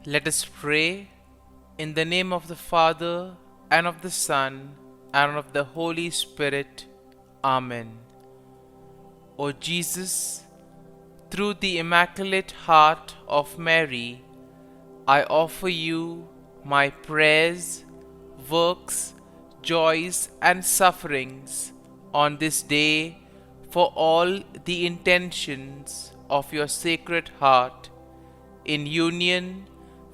Let us pray in the name of the Father, and of the Son, and of the Holy Spirit. Amen. O Jesus, through the Immaculate Heart of Mary, I offer you my prayers, works, joys, and sufferings on this day for all the intentions of your Sacred Heart, in union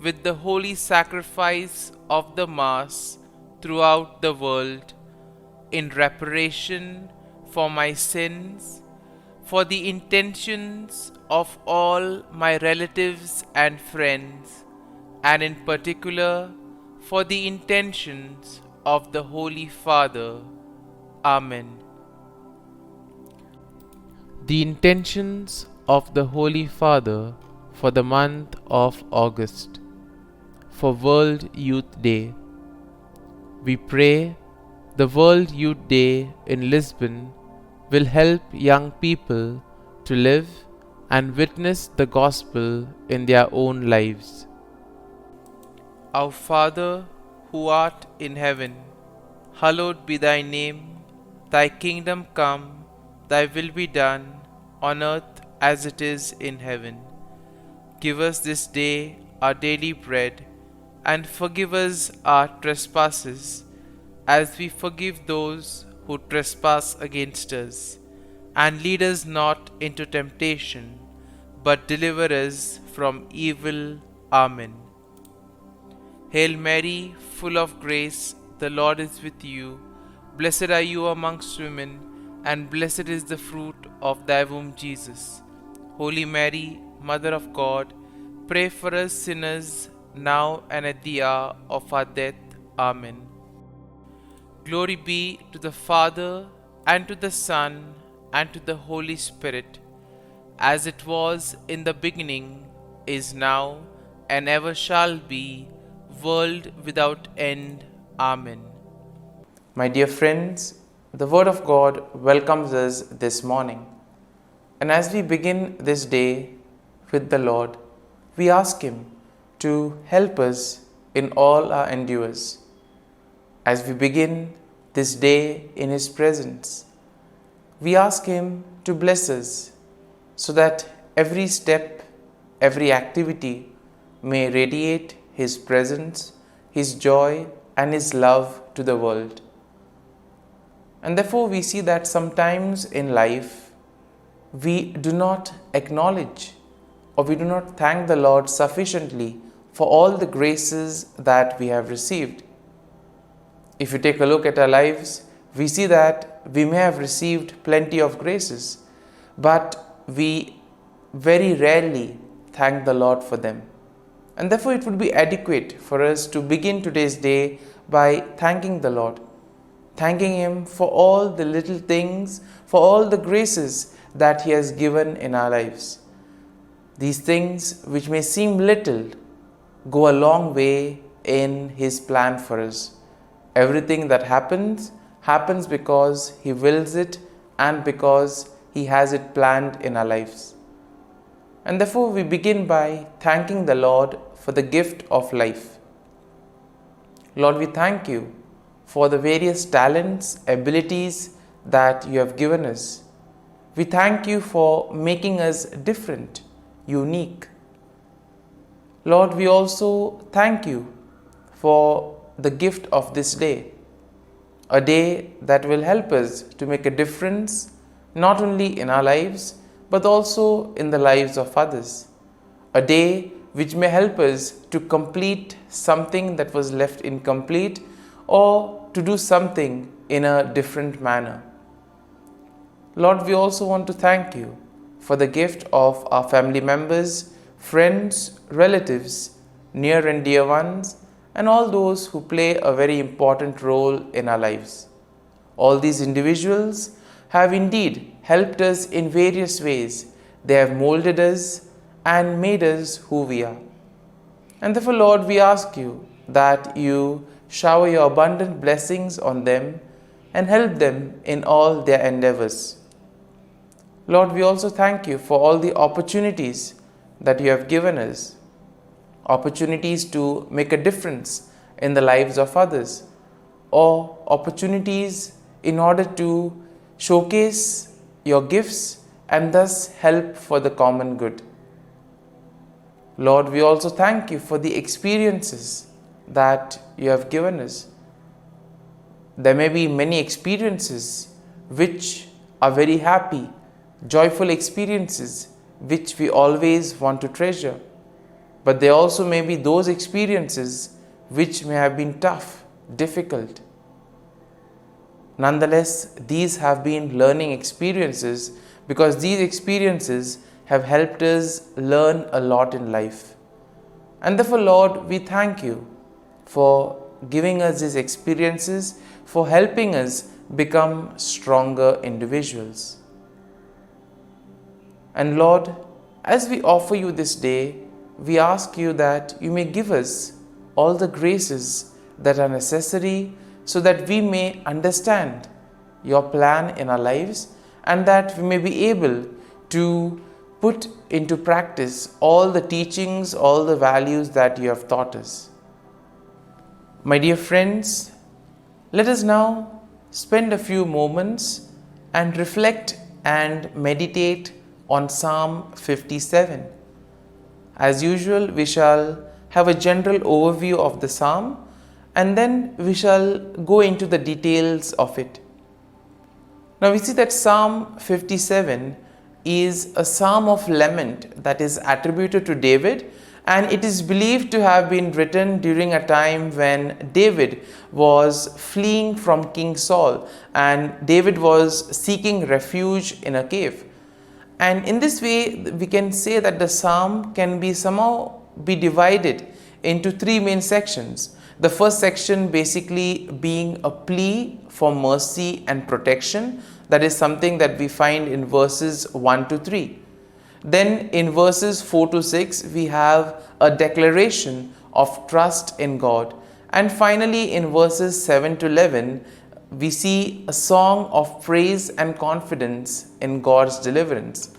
with the holy sacrifice of the Mass throughout the world, in reparation for my sins, for the intentions of all my relatives and friends, and in particular for the intentions of the Holy Father. Amen. The intentions of the Holy Father for the month of August, for World Youth Day. We pray the World Youth Day in Lisbon will help young people to live and witness the gospel in their own lives. Our Father, who art in heaven, hallowed be thy name. Thy kingdom come, thy will be done, on earth as it is in heaven. Give us this day our daily bread, and forgive us our trespasses, as we forgive those who trespass against us. And lead us not into temptation, but deliver us from evil. Amen. Hail Mary, full of grace, the Lord is with you. Blessed are you amongst women, and blessed is the fruit of thy womb, Jesus. Holy Mary, Mother of God, pray for us sinners, now and at the hour of our death. Amen. Glory be to the Father, and to the Son, and to the Holy Spirit, as it was in the beginning, is now, and ever shall be, world without end. Amen. My dear friends, the Word of God welcomes us this morning. And as we begin this day with the Lord, we ask Him to help us in all our endeavors. As we begin this day in His presence, we ask Him to bless us so that every step, every activity may radiate His presence, His joy, and His love to the world. And therefore we see that sometimes in life we do not acknowledge or we do not thank the Lord sufficiently for all the graces that we have received. If you take a look at our lives, we see that we may have received plenty of graces, but we very rarely thank the Lord for them. And therefore it would be adequate for us to begin today's day by thanking the Lord, thanking Him for all the little things, for all the graces that He has given in our lives. These things which may seem little go a long way in His plan for us. Everything that happens because He wills it and because He has it planned in our lives. And therefore we begin by thanking the Lord for the gift of life. Lord, we thank you for the various talents, abilities that you have given us. We thank you for making us different, unique. Lord, we also thank you for the gift of this day, a day that will help us to make a difference not only in our lives but also in the lives of others, a day which may help us to complete something that was left incomplete or to do something in a different manner. Lord, we also want to thank you for the gift of our family members, friends, relatives, near and dear ones, and all those who play a very important role in our lives. All these individuals have indeed helped us in various ways. They have molded us and made us who we are. And therefore, Lord, we ask you that you shower your abundant blessings on them and help them in all their endeavors. Lord, we also thank you for all the opportunities that you have given us. opportunities to make a difference in the lives of others, or opportunities in order to showcase your gifts and thus help for the common good. Lord, we also thank you for the experiences that you have given us. There may be many experiences which are very happy, joyful experiences which we always want to treasure. But there also may be those experiences which may have been tough, difficult. Nonetheless, these have been learning experiences because these experiences have helped us learn a lot in life. And therefore, Lord, we thank you for giving us these experiences, for helping us become stronger individuals. And Lord, as we offer you this day, we ask you that you may give us all the graces that are necessary so that we may understand your plan in our lives and that we may be able to put into practice all the teachings, all the values that you have taught us. My dear friends, let us now spend a few moments and reflect and meditate on Psalm 57. As usual, we shall have a general overview of the psalm and then we shall go into the details of it. Now we see that Psalm 57 is a psalm of lament that is attributed to David, and it is believed to have been written during a time when David was fleeing from King Saul and David was seeking refuge in a cave. And in this way, we can say that the psalm can be somehow be divided into three main sections. The first section basically being a plea for mercy and protection. That is something that we find in verses 1 to 3. Then in verses 4 to 6, we have a declaration of trust in God. And finally, in verses 7 to 11, we see a song of praise and confidence in God's deliverance.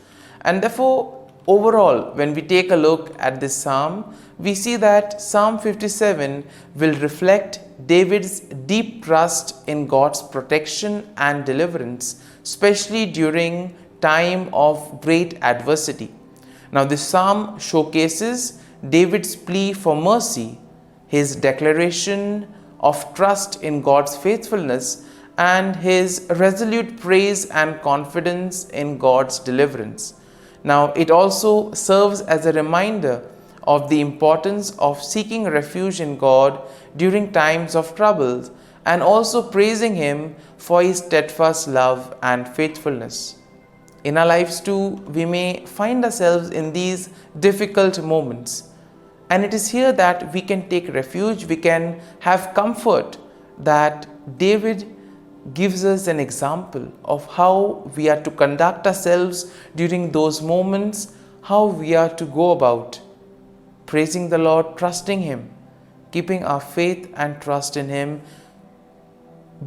And therefore, overall, when we take a look at this psalm, we see that Psalm 57 will reflect David's deep trust in God's protection and deliverance, especially during time of great adversity. Now, this psalm showcases David's plea for mercy, his declaration of trust in God's faithfulness, and his resolute praise and confidence in God's deliverance. Now, it also serves as a reminder of the importance of seeking refuge in God during times of trouble and also praising Him for His steadfast love and faithfulness. In our lives too, we may find ourselves in these difficult moments, and it is here that we can take refuge, we can have comfort that David gives us an example of how we are to conduct ourselves during those moments, how we are to go about praising the Lord, trusting Him, keeping our faith and trust in Him,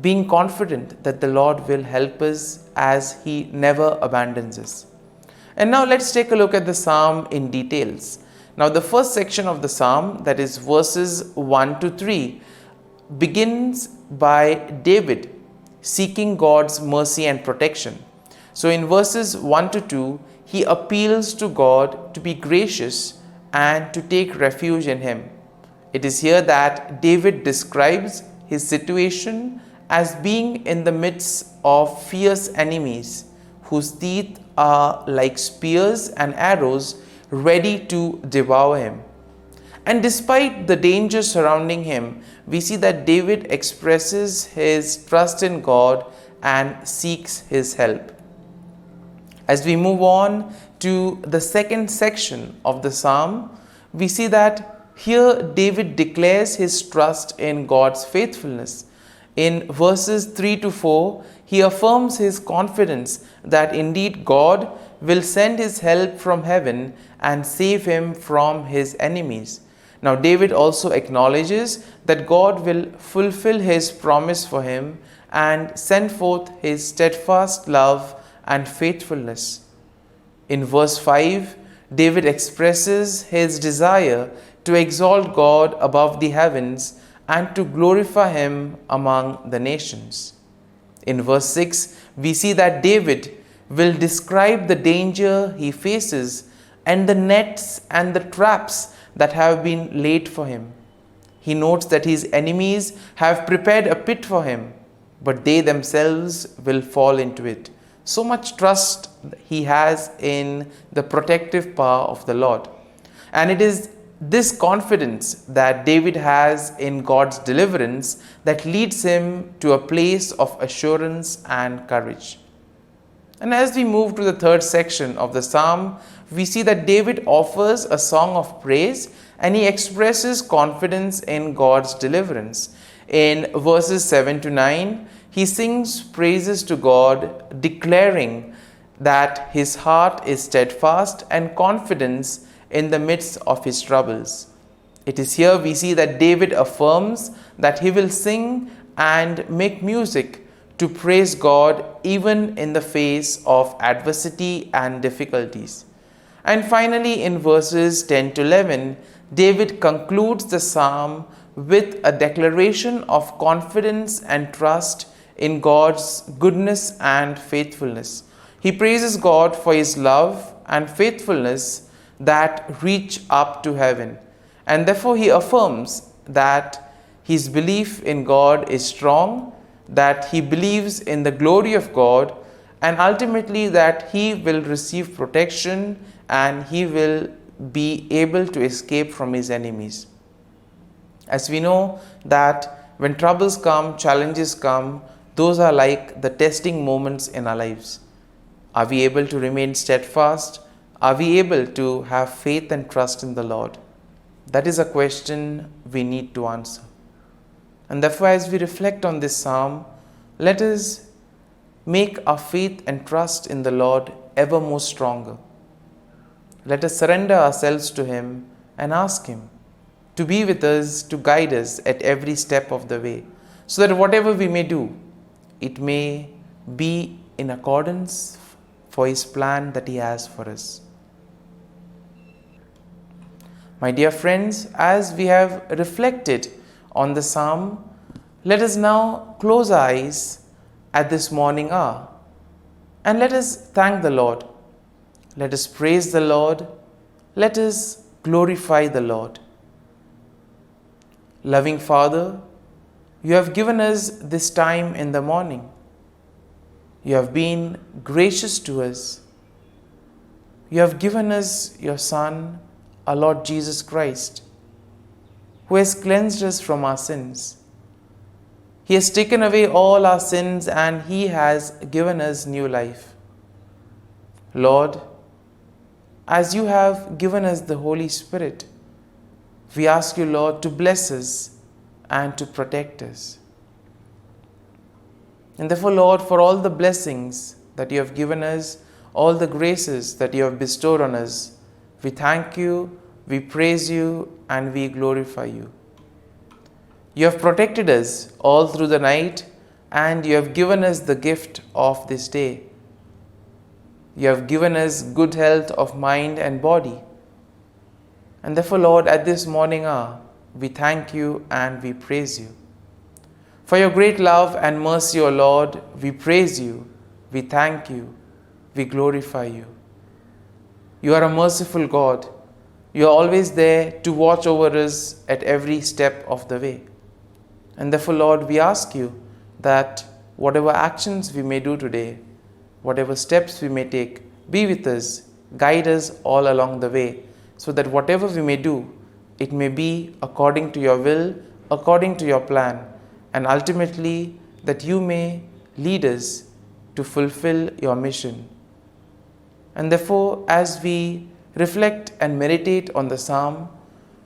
being confident that the Lord will help us as He never abandons us. And now let's take a look at the psalm in details. Now the first section of the psalm, that is verses 1 to 3, begins by David seeking God's mercy and protection. So in verses 1 to 2, he appeals to God to be gracious and to take refuge in Him. It is here that David describes his situation as being in the midst of fierce enemies whose teeth are like spears and arrows ready to devour him. And despite the danger surrounding him, we see that David expresses his trust in God and seeks His help. As we move on to the second section of the psalm, we see that here David declares his trust in God's faithfulness. In verses 3 to 4, he affirms his confidence that indeed God will send His help from heaven and save him from his enemies. Now, David also acknowledges that God will fulfill His promise for him and send forth His steadfast love and faithfulness. In verse 5, David expresses his desire to exalt God above the heavens, and to glorify Him among the nations. In verse 6, we see that David will describe the danger he faces and the nets and the traps that have been laid for him. He notes that his enemies have prepared a pit for him, but they themselves will fall into it. So much trust he has in the protective power of the Lord. And it is this confidence that David has in God's deliverance that leads him to a place of assurance and courage. And as we move to the third section of the psalm, we see that David offers a song of praise and he expresses confidence in God's deliverance. In verses 7 to 9, he sings praises to God, declaring that his heart is steadfast and confidence in the midst of his troubles. It is here we see that David affirms that he will sing and make music to praise God even in the face of adversity and difficulties. And finally, in verses 10 to 11, David concludes the psalm with a declaration of confidence and trust in God's goodness and faithfulness. He praises God for His love and faithfulness that reach up to heaven. And therefore he affirms that his belief in God is strong, that he believes in the glory of God, and ultimately that he will receive protection and he will be able to escape from his enemies. As we know that when troubles come, challenges come, those are like the testing moments in our lives. Are we able to remain steadfast? Are we able to have faith and trust in the Lord? That is a question we need to answer. And therefore, as we reflect on this psalm, let us make our faith and trust in the Lord ever more stronger. Let us surrender ourselves to Him and ask Him to be with us, to guide us at every step of the way, so that whatever we may do, it may be in accordance for His plan that He has for us. My dear friends, as we have reflected on the psalm, let us now close our eyes at this morning hour and let us thank the Lord. Let us praise the Lord. Let us glorify the Lord. Loving Father, you have given us this time in the morning. You have been gracious to us. You have given us your Son, our Lord Jesus Christ, who has cleansed us from our sins. He has taken away all our sins and He has given us new life. Lord, as you have given us the Holy Spirit, we ask you, Lord, to bless us and to protect us. And therefore, Lord, for all the blessings that you have given us, all the graces that you have bestowed on us, we thank you, we praise you, and we glorify you. You have protected us all through the night, and you have given us the gift of this day. You have given us good health of mind and body. And therefore, Lord, at this morning hour, we thank you and we praise you. For your great love and mercy, O Lord, we praise you, we thank you, we glorify you. You are a merciful God. You are always there to watch over us at every step of the way. And therefore, Lord, we ask you that whatever actions we may do today, whatever steps we may take, be with us, guide us all along the way, so that whatever we may do, it may be according to your will, according to your plan, and ultimately that you may lead us to fulfill your mission. And therefore, as we reflect and meditate on the psalm,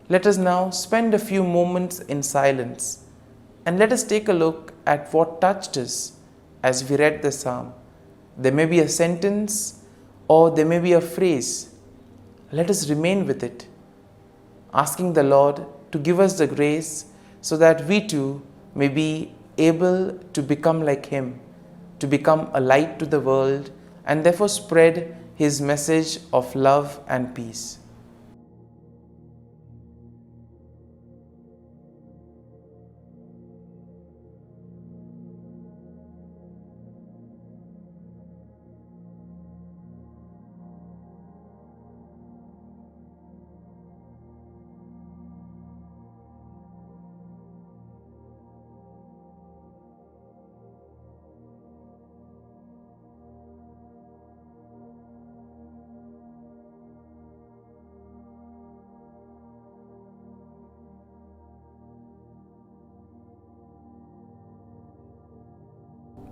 let us now spend a few moments in silence and let us take a look at what touched us as we read the psalm. There may be a sentence or there may be a phrase. Let us remain with it, asking the Lord to give us the grace so that we too may be able to become like Him, to become a light to the world, and therefore spread His message of love and peace.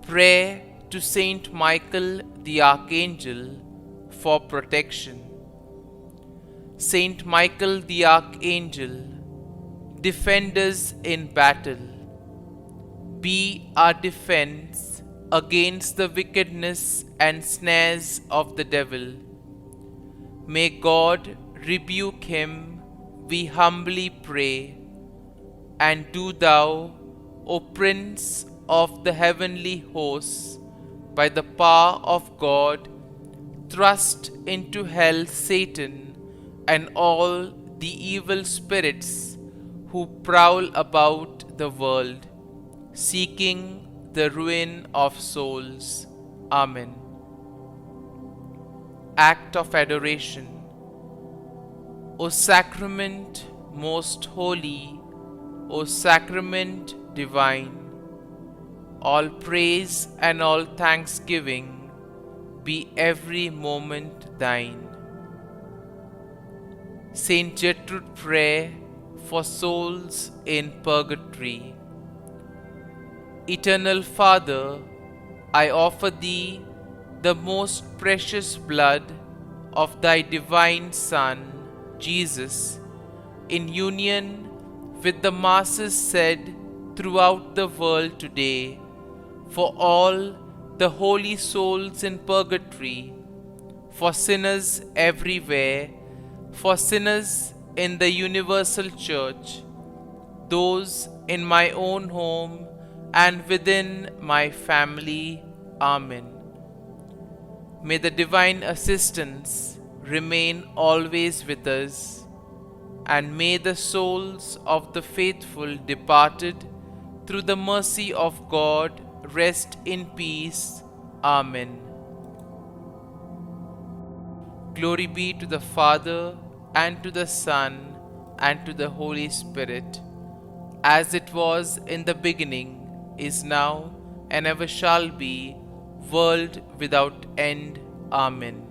Prayer to Saint Michael the Archangel for protection. Saint Michael the Archangel, defend us in battle. Be our defense against the wickedness and snares of the devil. May God rebuke him, we humbly pray. And do thou, O Prince of the heavenly hosts, by the power of God, thrust into hell Satan and all the evil spirits who prowl about the world, seeking the ruin of souls. Amen. Act of Adoration. O Sacrament most holy, O Sacrament divine, all praise and all thanksgiving be every moment thine. Saint Gertrude Prayer for souls in purgatory. Eternal Father, I offer Thee the most precious blood of Thy divine Son, Jesus, in union with the masses said throughout the world today, for all the holy souls in purgatory, for sinners everywhere, for sinners in the universal church, those in my own home and within my family. Amen. May the divine assistance remain always with us, and may the souls of the faithful departed through the mercy of God rest in peace. Amen. Glory be to the Father, and to the Son, and to the Holy Spirit, as it was in the beginning, is now, and ever shall be, world without end. Amen.